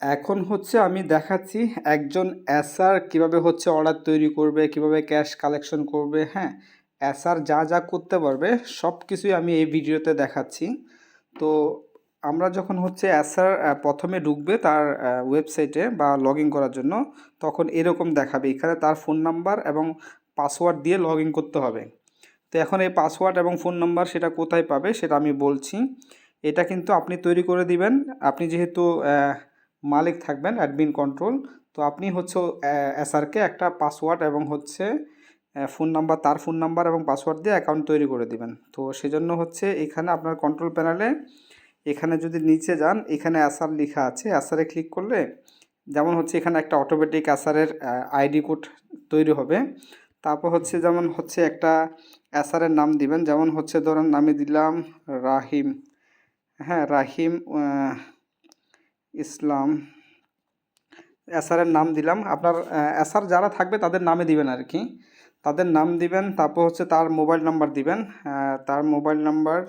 এখন হচ্ছে আমি দেখাচ্ছি একজন এসআর কিভাবে হচ্ছে অর্ডার তৈরি করবে, কিভাবে ক্যাশ কালেকশন করবে, হ্যাঁ? এসআর যা যা করতে পারবে সব কিছুই আমি এই ভিডিওতে দেখাচ্ছি। তো আমরা যখন হচ্ছে এসআর প্রথমে ঢুকবে তার ওয়েবসাইটে বা লগ ইন করার জন্য, তখন এরকম দেখাবে। এখানে তার ফোন নাম্বার এবং পাসওয়ার্ড দিয়ে লগ ইন করতে হবে। তো এখন এই পাসওয়ার্ড এবং ফোন নাম্বার সেটা কোথায় পাবে সেটা আমি বলছি। এটা কিন্তু আপনি তৈরি করে দিবেন। আপনি যেহেতু মালিক থাকবেন, অ্যাডমিন কন্ট্রোল, তো আপনি হচ্ছে এসআরকে একটা পাসওয়ার্ড এবং হচ্ছে ফোন নাম্বার, তার ফোন নাম্বার এবং পাসওয়ার্ড দিয়ে অ্যাকাউন্ট তৈরি করে দিবেন। তো সেজন্য হচ্ছে এখানে আপনার কন্ট্রোল প্যানেলে এখানে যদি নিচে যান, এখানে এসআর লেখা আছে। এসআরে ক্লিক করলে যেমন হচ্ছে এখানে একটা অটোমেটিক এসআরের আইডি কোড তৈরি হবে। তারপর হচ্ছে যেমন হচ্ছে একটা এসআরের নাম দিবেন, যেমন হচ্ছে ধরুন আমি দিলাম রাহিম, হ্যাঁ রাহিম ইসলাম, এসআরের নাম দিলাম। আপনার এসআর যারা থাকবে তাদের নামে দিবেন আর কি, তাদের নাম দিবেন। তারপর হচ্ছে তার মোবাইল নাম্বার দিবেন। তার মোবাইল নাম্বার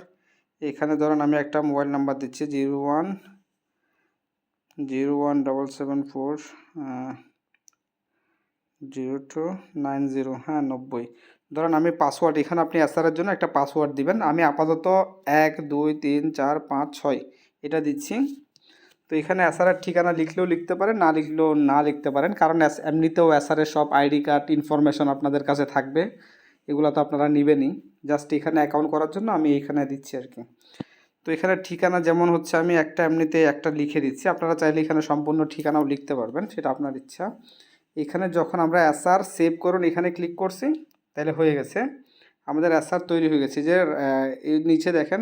এখানে ধরুন আমি একটা মোবাইল নাম্বার দিচ্ছি 01017740 0290, হ্যাঁ 90। ধরেন আমি পাসওয়ার্ড, এখানে আপনি এসআরের জন্য একটা পাসওয়ার্ড দিবেন। আমি আপাতত 12345 এটা দিচ্ছি। তো এখানে এসআরের ঠিকানা লিখলেও লিখতে পারেন, না লিখলেও না লিখতে পারেন, কারণ এমনিতেও এসআরের সব আইডি কার্ড ইনফরমেশন আপনাদের কাছে থাকবে, এগুলো তো আপনারা নেবেনই। জাস্ট এখানে অ্যাকাউন্ট করার জন্য আমি এখানে দিচ্ছি আর কি। তো এখানে ঠিকানা যেমন হচ্ছে আমি একটা এমনিতে একটা লিখে দিচ্ছি, আপনারা চাইলে এখানে সম্পূর্ণ ঠিকানাও লিখতে পারবেন, সেটা আপনার ইচ্ছা। এখানে যখন আমরা এসআর সেভ করুন এখানে ক্লিক করছি, তাহলে হয়ে গেছে আমাদের এসআর তৈরি হয়ে গেছে। যে এই নিচে দেখেন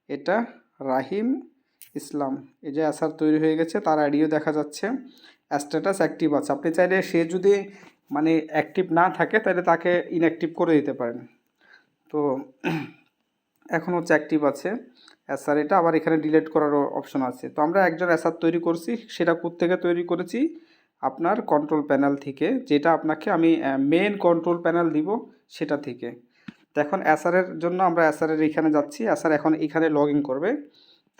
এটা রাহিম ইসলাম, এই যে এসআর তৈরি হয়ে গেছে, তার আইডিও দেখা যাচ্ছে, স্ট্যাটাস অ্যাক্টিভ আছে। আপনি চাইলে সে যদি মানে অ্যাক্টিভ না থাকে তাহলে তাকে ইনঅ্যাক্টিভ করে দিতে পারেন। তো এখন হচ্ছে অ্যাক্টিভ আছে এসআর, এটা আবার এখানে ডিলিট করারও অপশন আছে। তো আমরা একজন এসআর তৈরি করছি, সেটা কোত্থেকে তৈরি করেছি, আপনার কন্ট্রোল প্যানেল থেকে, যেটা আপনাকে আমি মেন কন্ট্রোল প্যানেল দিব সেটা থেকে। তো এখন এসআরের জন্য আমরা এসআরের এখানে যাচ্ছি, এসআর এখন এখানে লগ ইন করবে।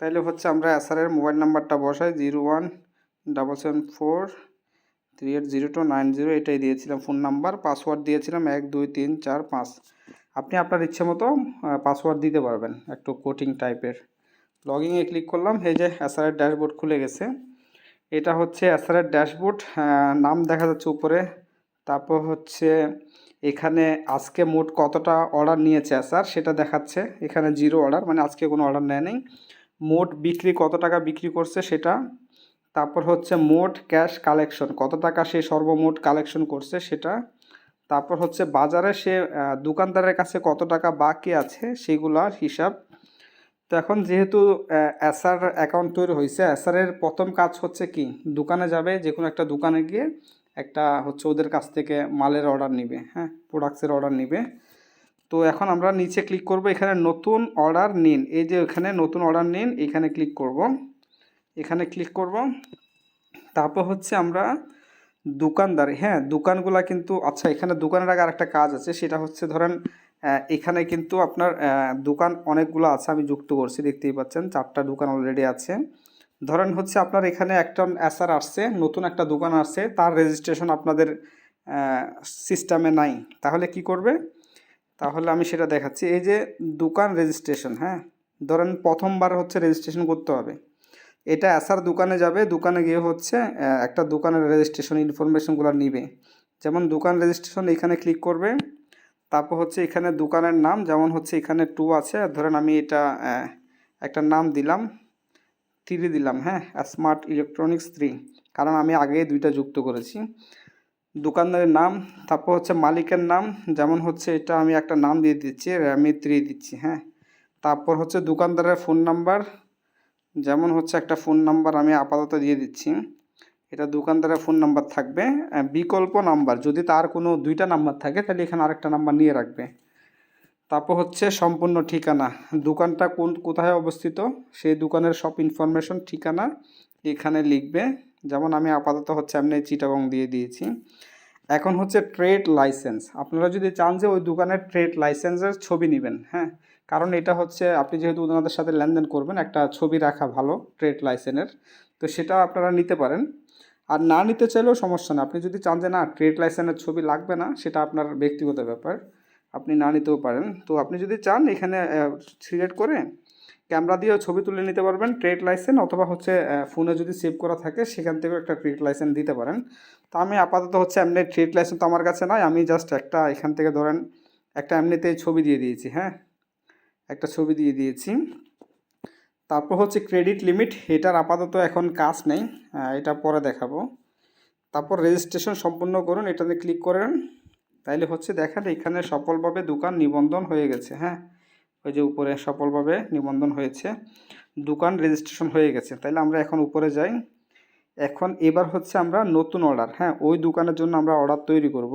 তাইলে হচ্ছে আমরা এসআরের মোবাইল নাম্বারটা বসাই 017743802990, এটাই দিয়েছিলাম ফোন নাম্বার, পাসওয়ার্ড দিয়েছিলাম 12345। আপনি আপনার ইচ্ছে মতো পাসওয়ার্ড দিতে পারবেন, একটু কোটিং টাইপের। লগইনে ক্লিক করলাম, এই যে এসআরের ড্যাশবোর্ড খুলে গেছে। এটা হচ্ছে এসআরের ড্যাশবোর্ড, নাম দেখা যাচ্ছে উপরে। তারপর হচ্ছে এখানে আজকে মোট কতটা অর্ডার নিয়েছে এসআর সেটা দেখাচ্ছে। এখানে 0 অর্ডার, মানে আজকে কোনো অর্ডার নেয় নেই। মোট বিক্রি কত টাকা বিক্রি করছে সেটা। তারপর হচ্ছে মোট ক্যাশ কালেকশন, কত টাকা সে সর্বমোট কালেকশন করছে সেটা। তারপর হচ্ছে বাজারে সে দোকানদারের কাছে কত টাকা বাকি আছে সেগুলার হিসাব। তো এখন যেহেতু এসআর অ্যাকাউন্ট তৈরি হয়েছে, এসআরের প্রথম কাজ হচ্ছে কি, দোকানে যাবে, যে কোনো একটা দোকানে গিয়ে একটা হচ্ছে ওদের কাছ থেকে মালের অর্ডার নিবে, হ্যাঁ প্রোডাক্টসের অর্ডার নিবে। তো এখন আমরা নিচে ক্লিক করব, এখানে নতুন অর্ডার নিন, এই যে এখানে নতুন অর্ডার নিন, এখানে ক্লিক করব, এখানে ক্লিক করব। তারপর হচ্ছে আমরা দোকানদার, হ্যাঁ দোকানগুলা কিন্তু, আচ্ছা এখানে দোকানের আগে আরেকটা কাজ আছে, সেটা হচ্ছে ধরেন এখানে কিন্তু আপনার দোকান অনেকগুলো আছে, আমি যুক্ত করছি, দেখতেই পাচ্ছেন 4টা দোকান অলরেডি আছে। ধরেন হচ্ছে আপনার এখানে একটা এসআর আসছে, নতুন একটা দোকান আসছে, তার রেজিস্ট্রেশন আপনাদের সিস্টেমে নাই, তাহলে কি করবে, তাহলে আমি সেটা দেখাচ্ছি। এই যে দোকান রেজিস্ট্রেশন, হ্যাঁ ধরেন প্রথমবার হচ্ছে রেজিস্ট্রেশন করতে হবে, এটা এসআর দোকানে যাবে, দোকানে গিয়ে হচ্ছে একটা দোকানের রেজিস্ট্রেশন ইনফরমেশনগুলো নিবে। যেমন দোকান রেজিস্ট্রেশন এখানে ক্লিক করবে। তারপর হচ্ছে এখানে দোকানের নাম, যেমন হচ্ছে এখানে 2 আছে, ধরেন আমি এটা একটা নাম দিলাম 3 দিলাম, হ্যাঁ স্মার্ট ইলেকট্রনিক্স 3, কারণ আমি আগে 2টা যুক্ত করেছি। দোকানদারের নাম, তারপর হচ্ছে মালিকের নাম, যেমন হচ্ছে এটা আমি একটা নাম দিয়ে দিচ্ছি র্যামি 3 দিচ্ছি, হ্যাঁ। তারপর হচ্ছে দোকানদারের ফোন নাম্বার, যেমন হচ্ছে একটা ফোন নাম্বার আমি আপাতত দিয়ে দিচ্ছি, এটা দোকানদারের ফোন নাম্বার থাকবে। বিকল্প নাম্বার, যদি তার কোনো 2টা নাম্বার থাকে তাহলে এখানে আরেকটা নাম্বার নিয়ে রাখবে। তারপর হচ্ছে সম্পূর্ণ ঠিকানা, দোকানটা কোথায় অবস্থিত সেই দোকানের সব ইনফরমেশন ঠিকানা এখানে লিখবে, যেমন আমি আপাতত হচ্ছে এমনি চিটাগং দিয়ে দিয়েছি। এখন হচ্ছে ট্রেড লাইসেন্স, আপনারা যদি চান যে ওই দোকানের ট্রেড লাইসেন্সের ছবি নেবেন, হ্যাঁ কারণ এটা হচ্ছে আপনি যেহেতু ওনাদের সাথে লেনদেন করবেন, একটা ছবি রাখা ভালো ট্রেড লাইসেন্সের। তো সেটা আপনারা নিতে পারেন। আর না নিতে চাইলেও সমস্যা না, আপনি যদি চান যে না ট্রেড লাইসেন্সের ছবি লাগবে না, সেটা আপনার ব্যক্তিগত ব্যাপার, আপনি না নিতেও পারেন। তো আপনি যদি চান এখানে সিলেক্ট করে ক্যামেরা দিয়েও ছবি তুলে নিতে পারবেন ট্রেড লাইসেন্স, অথবা হচ্ছে ফোনে যদি সেভ করা থাকে সেখান থেকেও একটা ট্রেড লাইসেন্স দিতে পারেন। তো আমি আপাতত হচ্ছে এমনি ট্রেড লাইসেন্স তো আমার কাছে নয়, আমি জাস্ট একটা এখান থেকে ধরেন একটা এমনিতেই ছবি দিয়ে দিয়েছি, হ্যাঁ একটা ছবি দিয়ে দিয়েছি। তারপর হচ্ছে ক্রেডিট লিমিট, এটার আপাতত এখন কাজ নেই, এটা পরে দেখাবো। তারপর রেজিস্ট্রেশন সম্পূর্ণ করুন, এটাতে ক্লিক করেন, তাইলে হচ্ছে দেখেন এখানে সফলভাবে দোকান নিবন্ধন হয়ে গেছে। হ্যাঁ ওই যে উপরে সফলভাবে নিবন্ধন হয়েছে, দোকান রেজিস্ট্রেশন হয়ে গেছে। তাইলে আমরা এখন উপরে যাই। এখন এবার হচ্ছে আমরা নতুন অর্ডার, হ্যাঁ ওই দোকানের জন্য আমরা অর্ডার তৈরি করব।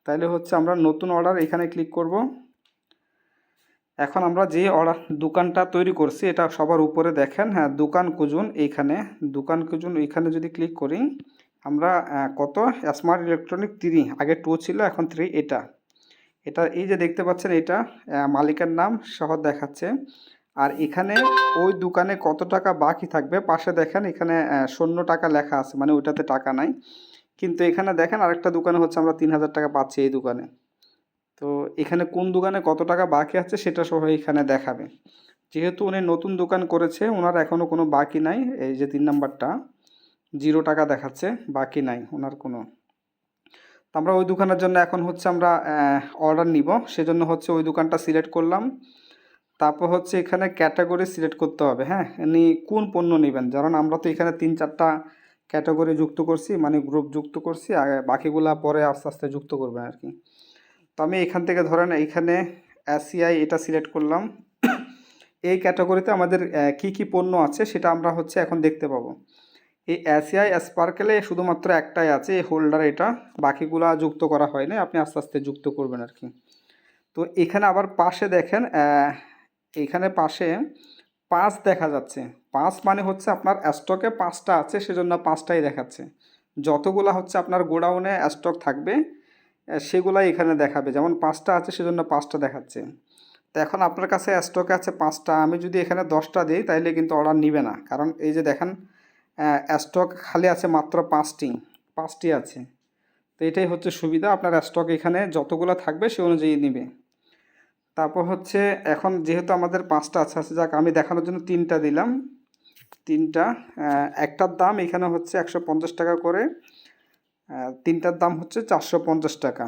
তাইলে হচ্ছে আমরা নতুন অর্ডার এখানে ক্লিক করব। এখন আমরা যে অর্ডার দোকানটা তৈরি করছি এটা সবার উপরে দেখেন, হ্যাঁ দোকান খুঁজুন, এইখানে দোকান খুঁজুন, এইখানে যদি ক্লিক করি আমরা কত স্মার্ট ইলেকট্রনিক 3, আগে 2 ছিল এখন 3, এটা এই যে দেখতে পাচ্ছেন এটা মালিকের নাম সহ দেখাচ্ছে। আর এখানে ওই দোকানে কত টাকা বাকি থাকবে পাশে দেখেন এখানে 0 টাকা লেখা আছে, মানে ওইটাতে টাকা নাই। কিন্তু এখানে দেখেন আরেকটা দোকানে হচ্ছে আমরা 3000 টাকা পাচ্ছি এই দোকানে। তো এখানে কোন দোকানে কত টাকা বাকি আছে সেটা সহ এখানে দেখাবে। যেহেতু উনি নতুন দোকান করেছে ওনার এখনও কোনো বাকি নাই, এই যে 3 নাম্বারটা 0 টাকা দেখাচ্ছে, বাকি নাই ওনার কোনো। তো আমরা ওই দোকানের জন্য এখন হচ্ছে আমরা অর্ডার নিব, সেজন্য হচ্ছে ওই দোকানটা সিলেক্ট করলাম। তারপর হচ্ছে এখানে ক্যাটাগরি সিলেক্ট করতে হবে, হ্যাঁ ইনি কোন পণ্য নেবেন, কারণ আমরা তো এখানে 3-4টা ক্যাটাগরি যুক্ত করছি, মানে গ্রুপ যুক্ত করছি, আর বাকিগুলা পরে আস্তে আস্তে যুক্ত করবেন আর কি। তো আমি এখান থেকে ধরেন এইখানে এসিআই এটা সিলেক্ট করলাম। এই ক্যাটাগরিতে আমাদের কি কি পণ্য আছে সেটা আমরা হচ্ছে এখন দেখতে পাবো। এই এসিআই স্পার্কেলে শুধুমাত্র একটাই আছে এই হোল্ডার, এটা বাকিগুলা যুক্ত করা হয়নি, আপনি আস্তে আস্তে যুক্ত করবেন আর কি। তো এখানে আবার পাশে দেখেন এইখানে পাশে 5 দেখা যাচ্ছে, 5 মানে হচ্ছে আপনার স্টকে 5টা আছে সেজন্য 5টাই দেখাচ্ছে। যতগুলা হচ্ছে আপনার গোডাউনে স্টক থাকবে সেগুলাই এখানে দেখাবে, যেমন 5টা আছে সেজন্য 5টা দেখাচ্ছে। তো এখন আপনার কাছে স্টকে আছে 5টা, আমি যদি এখানে 10টা দিই তাইলে কিন্তু অর্ডার নিবে না, কারণ এই যে দেখেন স্টক খালি আছে মাত্র 5টি আছে। তো এটাই হচ্ছে সুবিধা, আপনার স্টক এখানে যতগুলো থাকবে সে অনুযায়ী নিবে। তারপর হচ্ছে এখন যেহেতু আমাদের 5টা আছে, যাক আমি দেখানোর জন্য 3টা দিলাম, 3টা একটার দাম এখানে হচ্ছে 150 টাকা করে, 3টার দাম হচ্ছে 450 টাকা।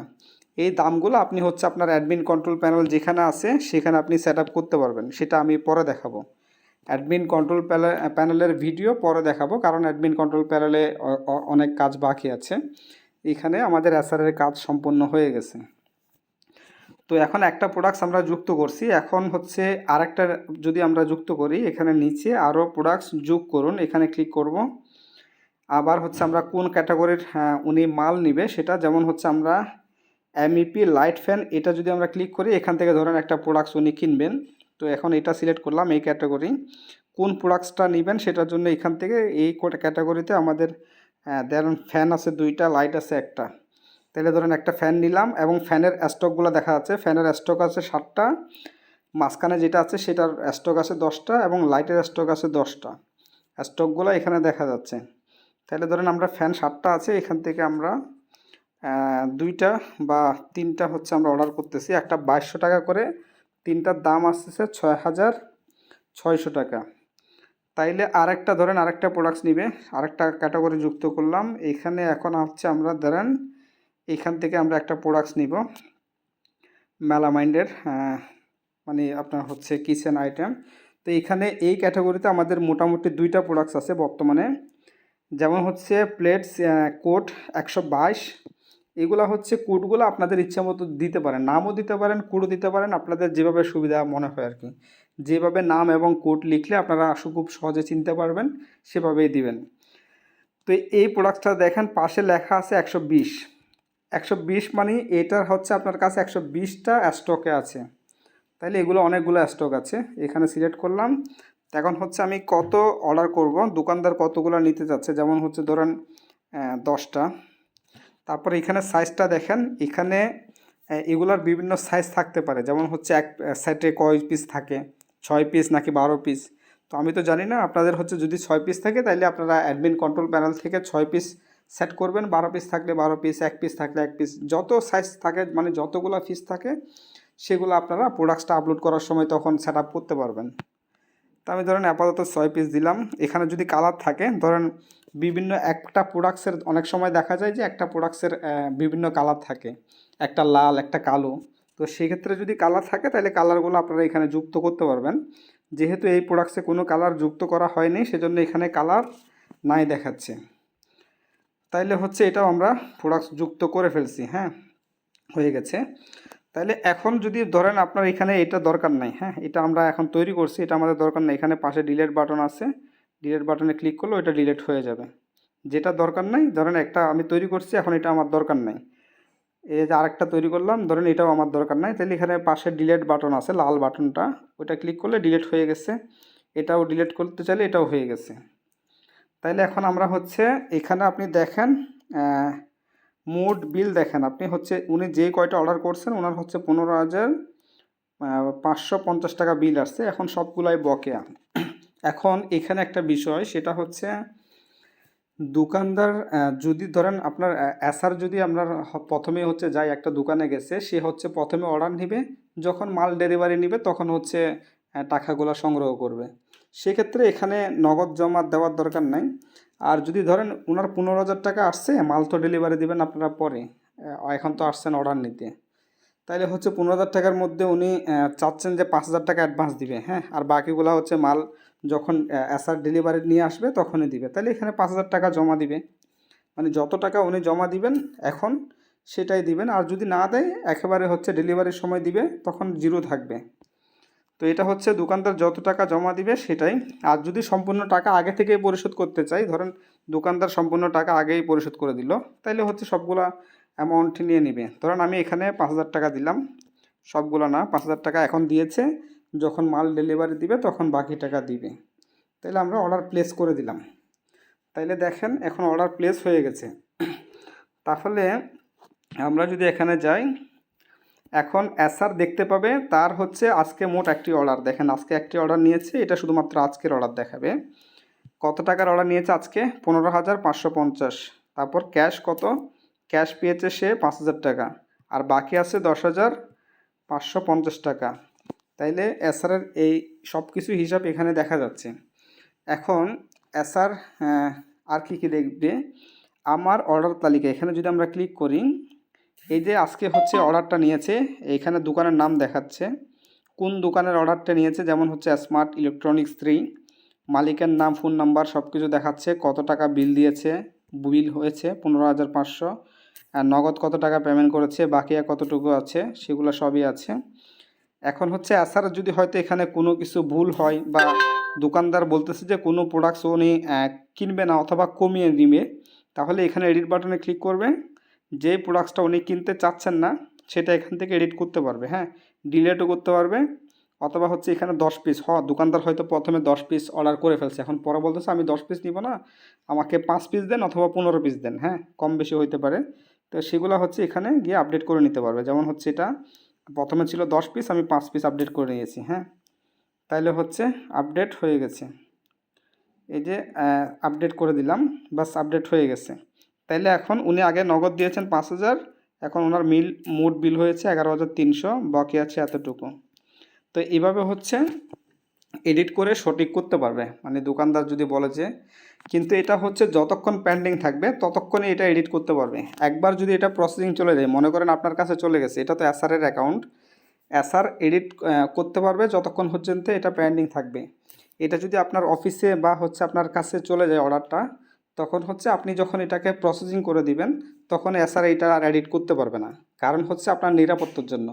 এই দামগুলো আপনি হচ্ছে আপনার অ্যাডমিন কন্ট্রোল প্যানেল যেখানে আছে সেখানে আপনি সেট আপ করতে পারবেন, সেটা আমি পরে দেখাবো। অ্যাডমিন কন্ট্রোল প্যানেলের ভিডিও পরে দেখাবো, কারণ অ্যাডমিন কন্ট্রোল প্যানেলে অনেক কাজ বাকি আছে। এখানে আমাদের এসআরের কাজ সম্পূর্ণ হয়ে গেছে। তো এখন একটা প্রোডাক্টস আমরা যুক্ত করছি, এখন হচ্ছে আরেকটা যদি আমরা যুক্ত করি, এখানে নিচে আরও প্রোডাক্টস যোগ করুন, এখানে ক্লিক করব। আবার হচ্ছে আমরা কোন ক্যাটাগরির উনি মাল নিবে সেটা, যেমন হচ্ছে আমরা এমইপি লাইট ফ্যান, এটা যদি আমরা ক্লিক করি এখান থেকে ধরেন একটা প্রোডাক্টস উনি কিনবেন। তো এখন এটা সিলেক্ট করলাম এই ক্যাটাগরি, কোন প্রোডাক্টসটা নেবেন সেটার জন্য এখান থেকে এই ক্যাটাগরিতে আমাদের ধরেন ফ্যান আছে 2টা, লাইট আছে একটা, তাহলে ধরেন একটা ফ্যান নিলাম এবং ফ্যানের স্টকগুলো দেখা যাচ্ছে, ফ্যানের স্টক আছে 7টা, মাঝখানে যেটা আছে সেটার স্টক আছে 10টা এবং লাইটের স্টক আছে 10টা, স্টকগুলো এখানে দেখা যাচ্ছে। তাহলে ধরেন আমরা ফ্যান 7টা আছে, এখান থেকে আমরা 2টা বা 3টা হচ্ছে আমরা অর্ডার করতেছি, একটা 2200 টাকা করে, 3টার দাম আসতেছে 6600 টাকা। তাইলে আরেকটা ধরেন আরেকটা প্রোডাক্টস নিবে, আরেকটা ক্যাটাগরি যুক্ত করলাম এখানে। এখন হচ্ছে আমরা ধরেন এখান থেকে আমরা একটা প্রোডাক্টস নিব মেলামাইন্ডের, মানে আপনার হচ্ছে কিচেন আইটেম। তো এখানে এই ক্যাটাগরিতে আমাদের মোটামুটি 2টা প্রোডাক্টস আছে বর্তমানে, যেমন হচ্ছে প্লেটস কোড 122, এগুলো হচ্ছে কোডগুলো আপনাদের ইচ্ছা মতো দিতে পারেন, নামও দিতে পারেন, কোডও দিতে পারেন, আপনাদের যেভাবে সুবিধা মনে হয় আর কি। যেভাবে নাম এবং কোড লিখলে আপনারা খুব সহজে চিনতে পারবেন সেভাবেই দিবেন। তো এই প্রোডাক্টটা দেখেন পাশে লেখা আছে 120 মানে এটার হচ্ছে আপনার কাছে 120টা স্টকে আছে, তাইলে এগুলো অনেকগুলো স্টক আছে, এখানে সিলেক্ট করলাম। এখন হচ্ছে আমি কত অর্ডার করব, দোকানদার কতগুলো নিতে যাচ্ছে, যেমন হচ্ছে ধরেন 10টা। তারপরে এখানে সাইজটা দেখেন, এখানে এগুলার বিভিন্ন সাইজ থাকতে পারে, যেমন হচ্ছে এক সেটে কয় পিস থাকে, 6 পিস নাকি 12 পিস। তো আমি তো জানি না, আপনাদের হচ্ছে যদি 6 পিস থাকে তাহলে আপনারা অ্যাডমিন কন্ট্রোল প্যানেল থেকে 6 পিস সেট করবেন, 12 পিস থাকলে 12 পিস, 1 পিস থাকলে 1 পিস, যত সাইজ থাকে মানে যতগুলো পিস থাকে সেগুলো আপনারা প্রোডাক্টসটা আপলোড করার সময় তখন সেট আপ করতে পারবেন। তো আমি ধরেন আপাতত 6 পিস দিলাম। এখানে যদি কালার থাকে, ধরেন বিভিন্ন একটা প্রোডাক্টসের অনেক সময় দেখা যায় যে একটা প্রোডাক্টসের বিভিন্ন কালার থাকে, একটা লাল একটা কালো। তো সেক্ষেত্রে যদি কালার থাকে তাহলে কালারগুলো আপনারা এখানে যুক্ত করতে পারবেন। যেহেতু এই প্রোডাক্টসে কোনো কালার যুক্ত করা হয়নি সেজন্য এখানে কালার নাই দেখাচ্ছে। তাইলে হচ্ছে এটাও আমরা প্রোডাক্টস যুক্ত করে ফেলছি, হ্যাঁ হয়ে গেছে। তাহলে এখন যদি ধরেন আপনার এখানে এটা দরকার নাই, হ্যাঁ এটা আমরা এখন তৈরি করছি, এটা আমাদের দরকার নাই। এখানে পাশে ডিলিট বাটন আছে, ডিলিট বাটনে ক্লিক করলে এটা ডিলিট হয়ে যাবে। যেটা দরকার নাই, ধরেন একটা আমি তৈরি করছি এখন এটা আমার দরকার নাই, এই যে আরেকটা তৈরি করলাম, ধরেন এটাও আমার দরকার নাই, তাহলে এখানে পাশে ডিলিট বাটন আছে লাল বাটনটা, ওইটা ক্লিক করলে ডিলিট হয়ে গেছে। এটাও ডিলিট করতে চাইলে এটাও হয়ে গেছে। তাইলে এখন আমরা হচ্ছে এখানে আপনি দেখেন মোড বিল দেখেন, আপনি হচ্ছে উনি যে কয়টা অর্ডার করছেন ওনার হচ্ছে 15,550 টাকা বিল আসছে, এখন সবগুলাই বকেয়া। এখন এখানে একটা বিষয়, সেটা হচ্ছে দোকানদার যদি ধরেন আপনার এসার যদি আপনার প্রথমে হচ্ছে যাই একটা দোকানে গেছে, সে হচ্ছে প্রথমে অর্ডার নেবে, যখন মাল ডেলিভারি নেবে তখন হচ্ছে টাকাগুলো সংগ্রহ করবে। সেক্ষেত্রে এখানে নগদ জমা দেওয়ার দরকার নাই। আর যদি ধরেন ওনার 15,000 টাকা আসছে, মাল তো ডেলিভারি দেবেন আপনারা পরে, এখন তো আসছেন অর্ডার নিতে, তাইলে হচ্ছে 15,000 টাকার মধ্যে উনি চাচ্ছেন যে 5,000 টাকা অ্যাডভান্স দিবে, হ্যাঁ আর বাকিগুলো হচ্ছে মাল যখন এসার ডেলিভারি নিয়ে আসবে তখনই দিবে। তাহলে এখানে 5,000 টাকা জমা দিবে, মানে যত টাকা উনি জমা দিবেন এখন সেটাই দিবেন। আর যদি না দেয় একেবারে হচ্ছে ডেলিভারির সময় দিবে, তখন জিরো থাকবে। তো এটা হচ্ছে দোকানদার যত টাকা জমা দিবে সেটাই। আর যদি সম্পূর্ণ টাকা আগে থেকেই পরিশোধ করতে চাই, ধরেন দোকানদার সম্পূর্ণ টাকা আগেই পরিশোধ করে দিল, তাইলে হচ্ছে সবগুলা অ্যামাউন্ট নিয়ে নিবে। ধরেন আমি এখানে 5,000 টাকা দিলাম, সবগুলো না 5,000 টাকা এখন দিয়েছে, যখন মাল ডেলিভারি দিবে তখন বাকি টাকা দিবে। তাইলে আমরা অর্ডার প্লেস করে দিলাম। তাইলে দেখেন এখন অর্ডার প্লেস হয়ে গেছে। তাহলে আমরা যদি এখানে যাই, এখন এসআর দেখতে পাবে তার হচ্ছে আজকে মোট একটি অর্ডার, দেখেন আজকে একটি অর্ডার নিয়েছে, এটা শুধুমাত্র আজকের অর্ডার দেখাবে। কত টাকার অর্ডার নিয়েছে আজকে? 15,550। তারপর ক্যাশ কত? ক্যাশ পেয়েছে সে 5,000 টাকা, আর বাকি আছে 10,550 টাকা। তাইলে এসআরের এই সব কিছু হিসাব এখানে দেখা যাচ্ছে। এখন এসআর আর কি দেখবে, আমার অর্ডার তালিকা, এখানে যদি আমরা ক্লিক করি, এই যে আজকে হচ্ছে অর্ডারটা নিয়েছে, এইখানে দোকানের নাম দেখাচ্ছে, কোন দোকানের অর্ডারটা নিয়েছে, যেমন হচ্ছে স্মার্ট ইলেকট্রনিক্স 3, মালিকের নাম ফোন নাম্বার সব কিছু দেখাচ্ছে, কত টাকা বিল দিয়েছে, বিল হয়েছে 15,500, আর নগদ কত টাকা পেমেন্ট করেছে, বাকি আর কতটুকু আছে সেগুলো সবই আছে। এখন হচ্ছে এছাড়া যদি হয়তো এখানে কোনো কিছু ভুল হয় বা দোকানদার বলতেছে যে কোনো প্রোডাক্টস উনি কিনবে না অথবা কমিয়ে নিবে, তাহলে এখানে এডিট বাটনে ক্লিক করবে, যে প্রোডাক্টসটা উনি কিনতে চাচ্ছেন না সেটা এখান থেকে এডিট করতে পারবে, হ্যাঁ ডিলেটও করতে পারবে। অথবা হচ্ছে এখানে 10 পিস, দোকানদার হয়তো প্রথমে 10 পিস অর্ডার করে ফেলছে, এখন পরে বলতেছে আমি 10 পিস নিব না, আমাকে 5 পিস দেন অথবা 15 পিস দেন, হ্যাঁ কম বেশি হইতে পারে। তো সেগুলো হচ্ছে এখানে গিয়ে আপডেট করে নিতে পারবে। যেমন হচ্ছে এটা প্রথমে ছিল 10 পিস, আমি 5 পিস আপডেট করে নিয়েছি, হ্যাঁ তাইলে হচ্ছে আপডেট হয়ে গেছে। এই যে আপডেট করে দিলাম, বাস আপডেট হয়ে গেছে। তাইলে এখন উনি আগে নগদ দিয়েছেন 5,000, এখন ওনার মোট বিল হয়েছে 11,300, বাকি আছে এতটুকু। তো এইভাবে হচ্ছে এডিট করে সঠিক করতে পারবে, মানে দোকানদার যদি বলে যে, কিন্তু এটা হচ্ছে যতক্ষণ পেন্ডিং থাকবে ততক্ষণই এটা এডিট করতে পারবে। একবার যদি এটা প্রসেসিং চলে যায়, মনে করেন আপনার কাছে চলে গেছে, এটা তো এসআরের অ্যাকাউন্ট, এসআর এডিট করতে পারবে যতক্ষণ পর্যন্ত এটা পেন্ডিং থাকবে। এটা যদি আপনার অফিসে বা হচ্ছে আপনার কাছে চলে যায় অর্ডারটা, তখন হচ্ছে আপনি যখন এটাকে প্রসেসিং করে দিবেন তখন এসআর এটা আর এডিট করতে পারবে না, কারণ হচ্ছে আপনার নিরাপত্তার জন্য।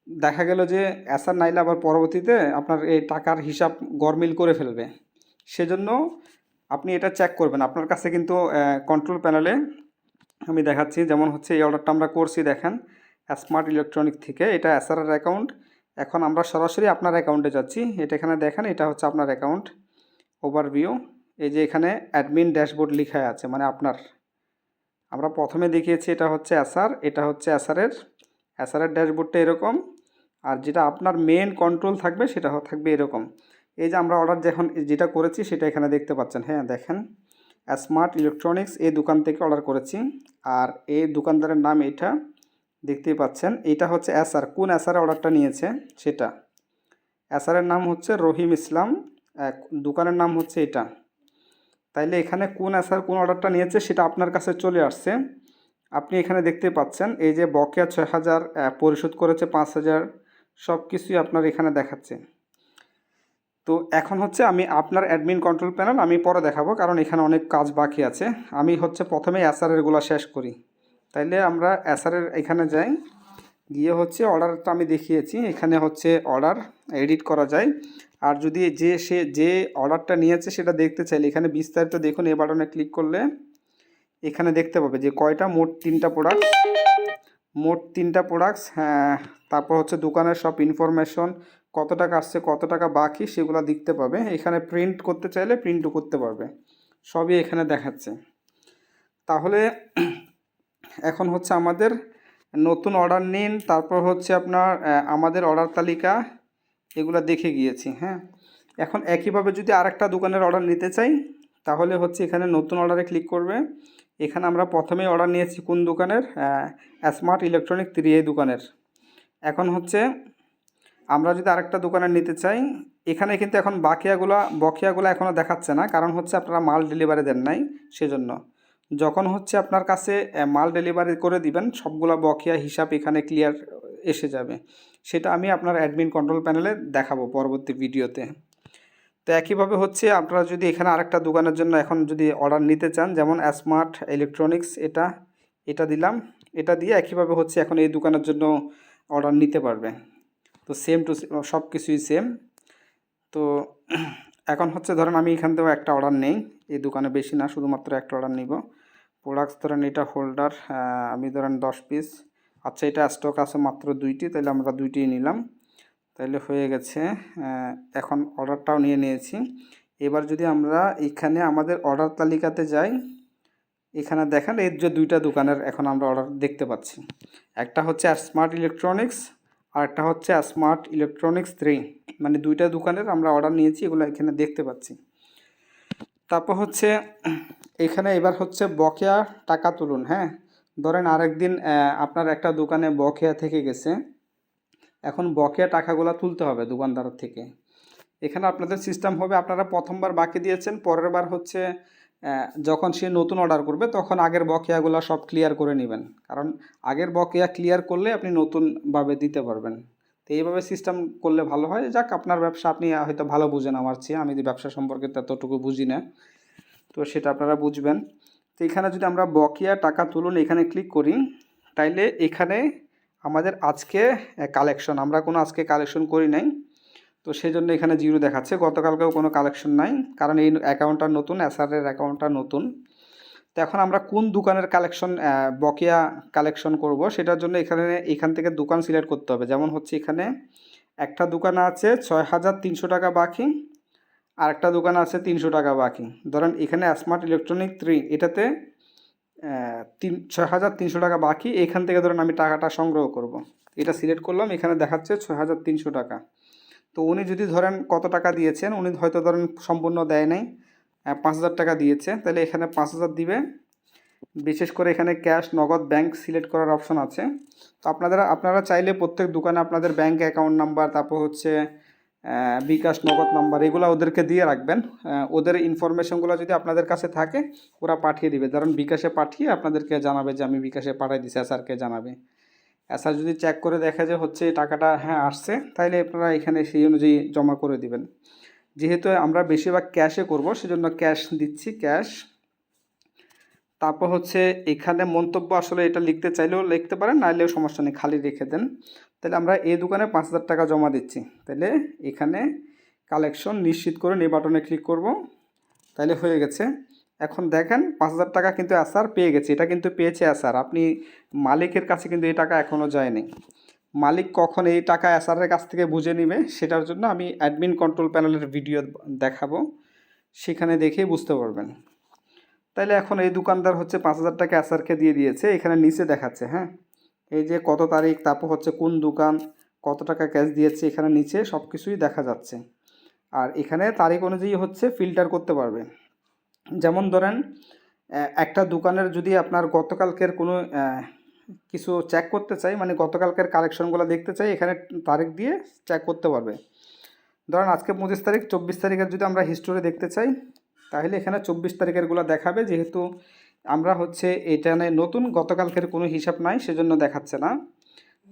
দেখা গেল যে এসআর নাইলে আবার পরবর্তীতে আপনার এই টাকার হিসাব গরমিল করে ফেলবে, সেজন্য আপনি এটা চেক করবেন। আপনার কাছে কিন্তু কন্ট্রোল প্যানেলে আমি দেখাচ্ছি, যেমন হচ্ছে এই অর্ডারটা আমরা করছি, দেখেন স্মার্ট ইলেকট্রনিক থেকে, এটা এসআরের অ্যাকাউন্ট। এখন আমরা সরাসরি আপনার অ্যাকাউন্টে যাচ্ছি, এটা এখানে দেখেন, এটা হচ্ছে আপনার অ্যাকাউন্ট ওভারভিউ। এই যে এখানে অ্যাডমিন ড্যাশবোর্ড লেখা আছে, মানে আপনার, আমরা প্রথমে দেখিয়েছি এটা হচ্ছে এসআর, এটা হচ্ছে এসআরের ড্যাশবোর্ডটা এরকম, আর যেটা আপনার মেন কন্ট্রোল থাকবে সেটা থাকবে এরকম। এই যে আমরা অর্ডার যখন যেটা করেছি সেটা এখানে দেখতে পাচ্ছেন। হ্যাঁ দেখেন, স্মার্ট ইলেকট্রনিক্স এই দোকান থেকে অর্ডার করেছি। আর এই দোকানদারের নাম এটা দেখতেই পাচ্ছেন। এটা হচ্ছে এসআর, কোন এসআর অর্ডারটা নিয়েছে সেটা। এসআরের নাম হচ্ছে রহিম ইসলাম, দোকানের নাম হচ্ছে এটা। তাইলে এখানে কোন এসআর কোন অর্ডারটা নিয়েছে সেটা আপনার কাছে চলে আসছে। আপনি এখানে দেখতে পাচ্ছেন এই যে বকেয়া ৬,০০০, পরিশোধ করেছে ৫,০০০, সব কিছুই আপনার এখানে দেখাচ্ছে। তো এখন হচ্ছে আমি আপনার অ্যাডমিন কন্ট্রোল প্যানেল আমি পরে দেখাবো, কারণ এখানে অনেক কাজ বাকি আছে। আমি হচ্ছে প্রথমেই এসআরেরগুলো শেষ করি। তাইলে আমরা এসআরের এখানে যাই, গিয়ে হচ্ছে অর্ডারটা আমি দেখিয়েছি, এখানে হচ্ছে অর্ডার এডিট করা যায়। আর যদি যে অর্ডারটা নিয়েছে সেটা দেখতে চাইলে এখানে বিস্তারিত দেখুন, এই বাটনে ক্লিক করলে এখানে দেখতে পাবে যে কয়টা, মোট 3টা প্রোডাক্টস। হ্যাঁ, তারপর হচ্ছে দোকানের সব ইনফরমেশন, কত টাকা আসছে কত টাকা বাকি সেগুলো দেখতে পাবে। এখানে প্রিন্ট করতে চাইলে প্রিন্টও করতে পারবে, সবই এখানে দেখাচ্ছে। তাহলে এখন হচ্ছে আমাদের নতুন অর্ডার নিন, তারপর হচ্ছে আপনার আমাদের অর্ডার তালিকা এগুলো দেখে গিয়েছি। হ্যাঁ, এখন একইভাবে যদি আরেকটা দোকানের অর্ডার নিতে চাই তাহলে হচ্ছে এখানে নতুন অর্ডারে ক্লিক করবে। এখানে আমরা প্রথমেই অর্ডার নিয়েছি কোন দোকানের, স্মার্ট ইলেকট্রনিক 3 এই দোকানের। এখন হচ্ছে আমরা যদি আরেকটা দোকানের নিতে চাই, এখানে কিন্তু এখন বকেয়াগুলো এখনও দেখাচ্ছে না, কারণ হচ্ছে আপনারা মাল ডেলিভারি দেন নাই সেজন্য। যখন হচ্ছে আপনার কাছে মাল ডেলিভারি করে দিবেন সবগুলা বকেয়া হিসাব এখানে ক্লিয়ার এসে যাবে। সেটা আমি আপনার অ্যাডমিন কন্ট্রোল প্যানেলে দেখাবো পরবর্তী ভিডিওতে। তো একইভাবে হচ্ছে আপনারা যদি এখানে আরেকটা দোকানের জন্য এখন যদি অর্ডার নিতে চান, যেমন স্মার্ট ইলেকট্রনিক্স এটা দিলাম, এটা দিয়ে একইভাবে হচ্ছে এখন এই দোকানের জন্য অর্ডার নিতে পারবে। তো সেম টু সব কিছুই সেম। তো এখন হচ্ছে ধরেন আমি এখান থেকেও একটা অর্ডার নেই, এই দোকানে বেশি না, শুধুমাত্র একটা অর্ডার নিব। প্রোডাক্টস ধরেন এটা হোল্ডার, আমি ধরেন 10 পিস। আচ্ছা, এটা স্টক আছে মাত্র 2টি, তাহলে আমরা 2টিই নিলাম, তাহলে হয়ে গেছে। এখন অর্ডারটাও নিয়ে নিয়েছি। এবার যদি আমরা এখানে আমাদের অর্ডার তালিকাতে যাই, এখানে দেখেন এই যে 2টা দোকানের এখন আমরা অর্ডার দেখতে পাচ্ছি। একটা হচ্ছে স্মার্ট ইলেকট্রনিক্স আর একটা হচ্ছে স্মার্ট ইলেকট্রনিক্স 3, মানে 2টা দোকানের আমরা অর্ডার নিয়েছি, এগুলো এখানে দেখতে পাচ্ছি। তারপর হচ্ছে এখানে এবার হচ্ছে বকেয়া টাকা তুলুন। হ্যাঁ, ধরেন আরেকদিন আপনার একটা দোকানে বকেয়া থেকে গেছে, এখন বকেয়া টাকাগুলো তুলতে হবে দোকানদার থেকে। এখানে আপনাদের সিস্টেম হবে, আপনারা প্রথমবার বাকি দিয়েছেন, পরের বার হচ্ছে যখন সে নতুন অর্ডার করবে তখন আগের বকেয়াগুলো সব ক্লিয়ার করে নেবেন, কারণ আগের বকেয়া ক্লিয়ার করলে আপনি নতুনভাবে দিতে পারবেন। তো এইভাবে সিস্টেম করলে ভালো হয়। যাক, আপনার ব্যবসা আপনি হয়তো ভালো বুঝেন আমার চেয়ে, আমি ব্যবসা সম্পর্কে ততটুকু বুঝি না, তো সেটা আপনারা বুঝবেন। তো এখানে যদি আমরা বকেয়া টাকা তুলুন এখানে ক্লিক করি, তাইলে এখানে আমাদের আজকে কালেকশন, আমরা কোনো আজকে কালেকশন করি নাই, তো সেই জন্য এখানে 0 দেখাচ্ছে। গতকালকেও কোনো কালেকশন নাই, কারণ এই অ্যাকাউন্টটা নতুন, এসআরের অ্যাকাউন্টটা নতুন। তো এখন আমরা কোন দোকানের কালেকশন বকেয়া কালেকশন করব সেটার জন্য এখান থেকে দোকান সিলেক্ট করতে হবে। যেমন হচ্ছে এখানে একটা দোকান আছে 6,300 টাকা বাকি, আর একটা দোকান আছে 300 টাকা বাকি। ধরেন এখানে স্মার্ট ইলেকট্রনিক 3 এটাতে 6,300 টাকা বাকি, এখান থেকে ধরেন আমি টাকাটা সংগ্রহ করব। এটা সিলেক্ট করলাম, এখানে দেখাচ্ছে 6,300 টাকা। তো উনি যদি ধরেন কত টাকা দিয়েছেন, উনি হয়তো ধরেন সম্পূর্ণ দেয় নাই, 5,000 টাকা দিয়েছে, তাহলে এখানে 5,000 দিবে। বিশেষ করে এখানে ক্যাশ, নগদ, ব্যাংক সিলেক্ট করার অপশন আছে। তো আপনারা চাইলে প্রত্যেক দোকানে আপনাদের ব্যাংক অ্যাকাউন্ট নাম্বার, তারপর হচ্ছে বিকাশ, নগদ নাম্বার, এগুলো ওদেরকে দিয়ে রাখবেন। ওদের ইনফরমেশনগুলো যদি আপনাদের কাছে থাকে ওরা পাঠিয়ে দিবে। ধরেন বিকাশে পাঠিয়ে আপনাদেরকে জানাবে যে আমি বিকাশে পাঠিয়ে দিচ্ছি, এসআরকে জানাবে। এসআর যদি চেক করে দেখে যে হচ্ছে টাকাটা হ্যাঁ আসছে, তাহলে আপনারা এখানে সেই অনুযায়ী জমা করে দিবেন। যেহেতু আমরা বেশিরভাগ ক্যাশে করব সেজন্য ক্যাশ দিচ্ছি, ক্যাশ। তারপর হচ্ছে এখানে মন্তব্য আসলে এটা লিখতে চাইলেও লিখতে পারেন, নাইলেও সমস্যা নেই, খালি রেখে দেন। তাহলে আমরা এই দোকানে 5,000 টাকা জমা দিচ্ছি, তাহলে এখানে কালেকশন নিশ্চিত করে এই বাটনে ক্লিক করব, তাহলে হয়ে গেছে। এখন দেখেন 5,000 টাকা কিন্তু এসআর পেয়ে গেছে, এটা কিন্তু পেয়েছে এসআর। আপনি মালিকের কাছে কিন্তু এই টাকা এখনও যায়নি। মালিক কখন এই টাকা এসআরের কাছ থেকে বুঝে নেবে সেটার জন্য আমি অ্যাডমিন কন্ট্রোল প্যানেলের ভিডিও দেখাবো, সেখানে দেখেই বুঝতে পারবেন। তাইলে এখন এই দোকানদার হচ্ছে 5,000 টাকা এসআরকে দিয়ে দিয়েছে, এখানে নিচে দেখাচ্ছে। হ্যাঁ, এই যে কত তারিখ, তারপর হচ্ছে কোন দোকান, কত টাকা ক্যাশ দিয়েছে, এখানে নিচে সব কিছুই দেখা যাচ্ছে। আর এখানে তারিখ অনুযায়ী হচ্ছে ফিল্টার করতে পারবে। যেমন ধরেন একটা দোকানের যদি আপনার গতকালকের কোনো কিছু চেক করতে চাই, মানে গতকালকের কালেকশনগুলো দেখতে চাই, এখানে তারিখ দিয়ে চেক করতে পারবে। ধরেন আজকে 25 তারিখ, 24 তারিখের যদি আমরা হিস্টোরি দেখতে চাই তাহলে এখানে 24 তারিখেরগুলো দেখাবে। যেহেতু আমরা হচ্ছে এখানে নতুন, গতকালকের কোনো হিসাব নাই, সেজন্য দেখাচ্ছে না।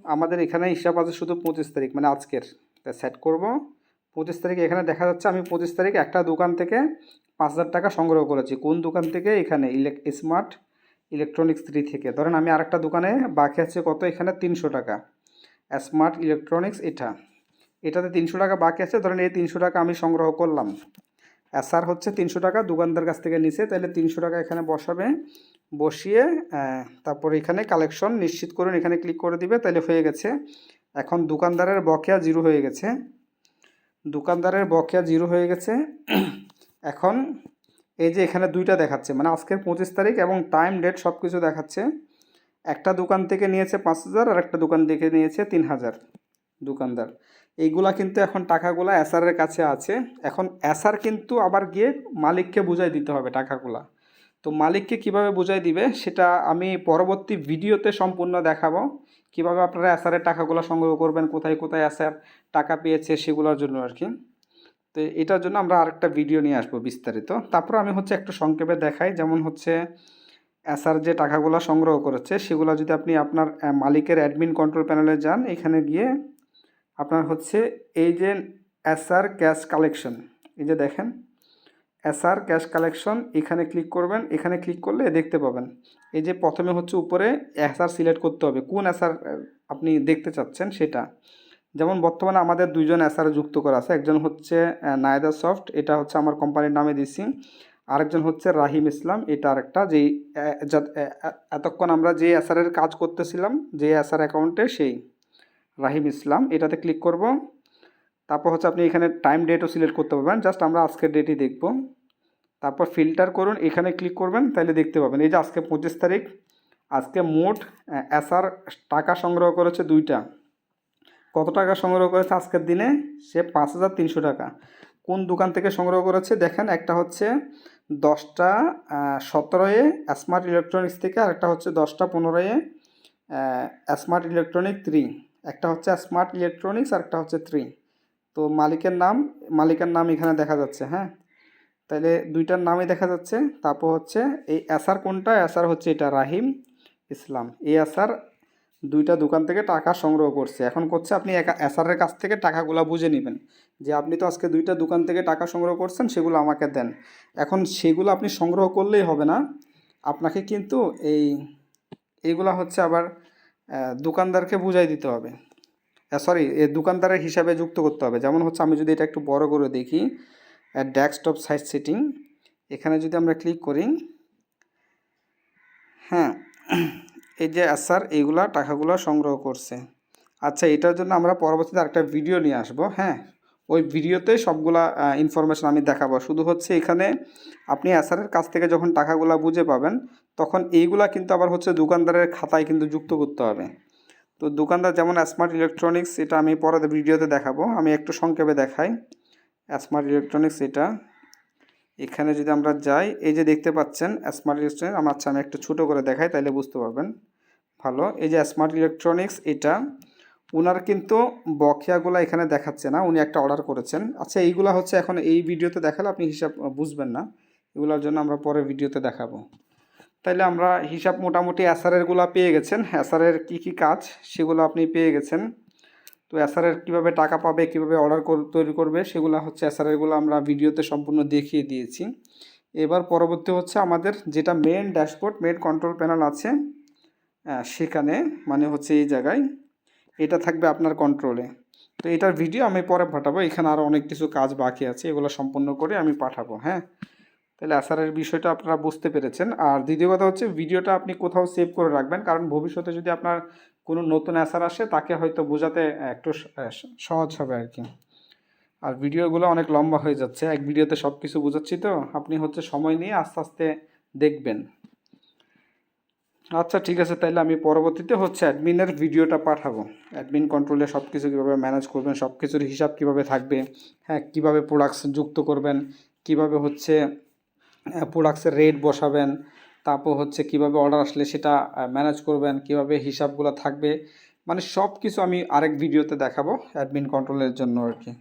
আমাদের এখানে হিসাব আছে শুধু 25 তারিখ, মানে আজকের। সেট করব 25 তারিখ, এখানে দেখা যাচ্ছে আমি 25 তারিখ একটা দোকান থেকে 5,000 টাকা সংগ্রহ করেছি। কোন দোকান থেকে? এখানে স্মার্ট ইলেকট্রনিক্স 3 থেকে। ধরেন আমি আরেকটা দোকানে বাকি আছে কত, এখানে 300 টাকা, স্মার্ট ইলেকট্রনিক্স এটাতে 300 টাকা বাকি আছে। ধরেন এই 300 টাকা আমি সংগ্রহ করলাম, এসআর হচ্ছে 300 টাকা দোকানদার কাছ থেকে নিছে, তাহলে 300 টাকা এখানে বসাবে, বসিয়ে তারপর এখানে কালেকশন নিশ্চিত করুন, এখানে ক্লিক করে দিবে, তাহলে হয়ে গেছে। এখন দোকানদারের বকেয়া 0 হয়ে গেছে, দোকানদারের বকেয়া 0 হয়ে গেছে। এখন এই যে এখানে দুইটা দেখাচ্ছে, মানে আজকের 25 তারিখ এবং টাইম ডেট সব কিছু দেখাচ্ছে। একটা দোকান থেকে নিয়েছে 5,000 আর একটা দোকান থেকে নিয়েছে 3,000 দোকানদার। এইগুলা কিন্তু এখন টাকাগুলা এসআরের কাছে আছে। এখন এসআর কিন্তু আবার গিয়ে মালিককে বুঝাই দিতে হবে টাকাগুলা। তো মালিককে কিভাবে বুঝাই দিবে সেটা আমি পরবর্তী ভিডিওতে সম্পূর্ণ দেখাবো, কিভাবে আপনারা এসআরের টাকাগুলো সংগ্রহ করবেন, কোথায় কোথায় এসআর টাকা পেয়েছে সেগুলোর জন্য আর কি। তো এটার জন্য আমরা আরেকটা ভিডিও নিয়ে আসবো বিস্তারিত। তারপর আমি হচ্ছে একটু সংক্ষেপে দেখাই, যেমন হচ্ছে এসআর যে টাকাগুলো সংগ্রহ করেছে সেগুলো যদি আপনি আপনার মালিকের অ্যাডমিন কন্ট্রোল প্যানেলে যান, এখানে গিয়ে আপনার হচ্ছে এই যে এসআর ক্যাশ কালেকশন, এই যে দেখেন এসআর ক্যাশ কালেকশন, এখানে ক্লিক করবেন। এখানে ক্লিক করলে দেখতে পাবেন এই যে প্রথমে হচ্ছে উপরে এসআর সিলেক্ট করতে হবে, কোন এসআর আপনি দেখতে চাচ্ছেন সেটা। যেমন বর্তমানে আমাদের দুইজন এসআর যুক্ত করা আছে, একজন হচ্ছে নায়দা সফট, এটা হচ্ছে আমার কোম্পানির নামে দিছি। আরেকজন হচ্ছে রাহিম ইসলাম, এটা আরেকটা, যেই এতক্ষণ আমরা যে এসআরের কাজ করতেছিলাম যে এসআর অ্যাকাউন্টে, সেই রাহিম ইসলাম, এটাতে ক্লিক করব। তারপর হচ্ছে আপনি এখানে টাইম ডেটও সিলেক্ট করতে পারবেন, জাস্ট আমরা আজকের ডেটই দেখব। তারপর ফিল্টার করুন, এখানে ক্লিক করবেন, তাহলে দেখতে পাবেন এই যে আজকে 25 তারিখ, আজকে মোট এসআর টাকা সংগ্রহ করেছে দুইটা। কত টাকা সংগ্রহ করেছে আজকের দিনে? সে 5,300 টাকা। কোন দোকান থেকে সংগ্রহ করেছে দেখেন, একটা হচ্ছে 10টা 17-এ স্মার্ট ইলেকট্রনিক্স থেকে, আর একটা হচ্ছে 10টা 15-এ স্মার্ট ইলেকট্রনিক 3, একটা হচ্ছে স্মার্ট ইলেকট্রনিক্স আর একটা হচ্ছে 3। তো মালিকের নাম এখানে দেখা যাচ্ছে, হ্যাঁ, তাহলে দুইটার নামই দেখা যাচ্ছে। তারপর হচ্ছে এই এসআর কোনটা, এসআর হচ্ছে এটা রাহিম ইসলাম, এই এসআর দুইটা দোকান থেকে টাকা সংগ্রহ করছে। এখন করছে আপনি এসআরের কাছ থেকে টাকাগুলো বুঝে নেবেন, যে আপনি তো আজকে দুইটা দোকান থেকে টাকা সংগ্রহ করছেন, সেগুলো আমাকে দেন। এখন সেগুলো আপনি সংগ্রহ করলেই হবে না, আপনাকে কিন্তু এইগুলা হচ্ছে আবার দোকানদারকে বুঝাই দিতে হবে, সরি, দোকানদারের হিসাবে যুক্ত করতে হবে। যেমন হচ্ছে আমি যদি এটা একটু বড় করে দেখি, ডেস্কটপ সাইজ সেটিং, এখানে যদি আমরা ক্লিক করি, হ্যাঁ, এই যে এসআর এইগুলা টাকাগুলো সংগ্রহ করছে। আচ্ছা, এটার জন্য আমরা পরবর্তীতে আরেকটা ভিডিও নিয়ে আসব, হ্যাঁ, ওই ভিডিওতে সবগুলা ইনফরমেশন আমি দেখাবো। শুধু হচ্ছে এখানে আপনি এসআরের কাছ থেকে যখন টাকাগুলো বুঝে পাবেন, তখন এইগুলা কিন্তু আবার হচ্ছে দোকানদারের খাতায় কিন্তু যুক্ত করতে হবে। তো দোকানদার যেমন স্মার্ট ইলেকট্রনিক্স, এটা আমি পরে ভিডিওতে দেখাবো, আমি একটু সংক্ষেপে দেখাই। স্মার্ট ইলেকট্রনিক্স এটা, এখানে যদি আমরা যাই, এই যে দেখতে পাচ্ছেন স্মার্ট ইলেকট্রনিক্স, আচ্ছা আমি একটু ছোটো করে দেখাই তাহলে বুঝতে পারবেন ভালো। এই যে স্মার্ট ইলেকট্রনিক্স এটা, ওনার কিন্তু বকেয়াগুলো এখানে দেখাচ্ছে না, উনি একটা অর্ডার করেছেন। আচ্ছা, এইগুলা হচ্ছে এখন এই ভিডিওতে দেখালে আপনি হিসাব বুঝবেন না, এগুলোর জন্য আমরা পরে ভিডিওতে দেখাবো। তাইলে আমরা হিসাব মোটামুটি এসআরেরগুলো পেয়ে গেছেন, এসআরের কী কাজ সেগুলো আপনি পেয়ে গেছেন। তো এসআরের কীভাবে টাকা পাবে, কীভাবে অর্ডার তৈরি করবে, সেগুলো হচ্ছে এসআরেরগুলো আমরা ভিডিওতে সম্পূর্ণ দেখিয়ে দিয়েছি। এবার পরবর্তী হচ্ছে আমাদের যেটা main dashboard, main control panel আছে, সেখানে মানে হচ্ছে এই জায়গায় এটা থাকবে আপনার কন্ট্রোলে। তো এটার ভিডিও আমি পরে পাঠাবো, এখানে আরও অনেক কিছু কাজ বাকি আছে, এগুলো সম্পূর্ণ করে আমি পাঠাবো, হ্যাঁ। তাহলে এসআরের বিষয়টা আপনারা বুঝতে পেরেছেন। আর দ্বিতীয় কথা হচ্ছে ভিডিওটা আপনি কোথাও সেভ করে রাখবেন, কারণ ভবিষ্যতে যদি আপনার কোনো নতুন এসআর আসে, তাকে হয়তো বোঝাতে একটু সহজ হবে আর কি। আর ভিডিওগুলো অনেক লম্বা হয়ে যাচ্ছে, এক ভিডিওতে সব কিছু বোঝাচ্ছি, তো আপনি হচ্ছে সময় নিয়ে আস্তে আস্তে দেখবেন। আচ্ছা ঠিক আছে, তাইলে আমি পরবর্তীতে হচ্ছে অ্যাডমিনের ভিডিওটা পাঠাবো। অ্যাডমিন কন্ট্রোলে সব কিছু কীভাবে ম্যানেজ করবেন, সব কিছুর হিসাব কীভাবে থাকবে, হ্যাঁ কীভাবে প্রোডাক্টস যুক্ত করবেন, কীভাবে হচ্ছে প্রোডাক্টসের রেট বসাবেন, তারপর হচ্ছে কীভাবে অর্ডার আসলে সেটা ম্যানেজ করবেন, কীভাবে হিসাবগুলো থাকবে, মানে সব কিছু আমি আরেক ভিডিওতে দেখাবো অ্যাডমিন কন্ট্রোলের জন্য আর কি।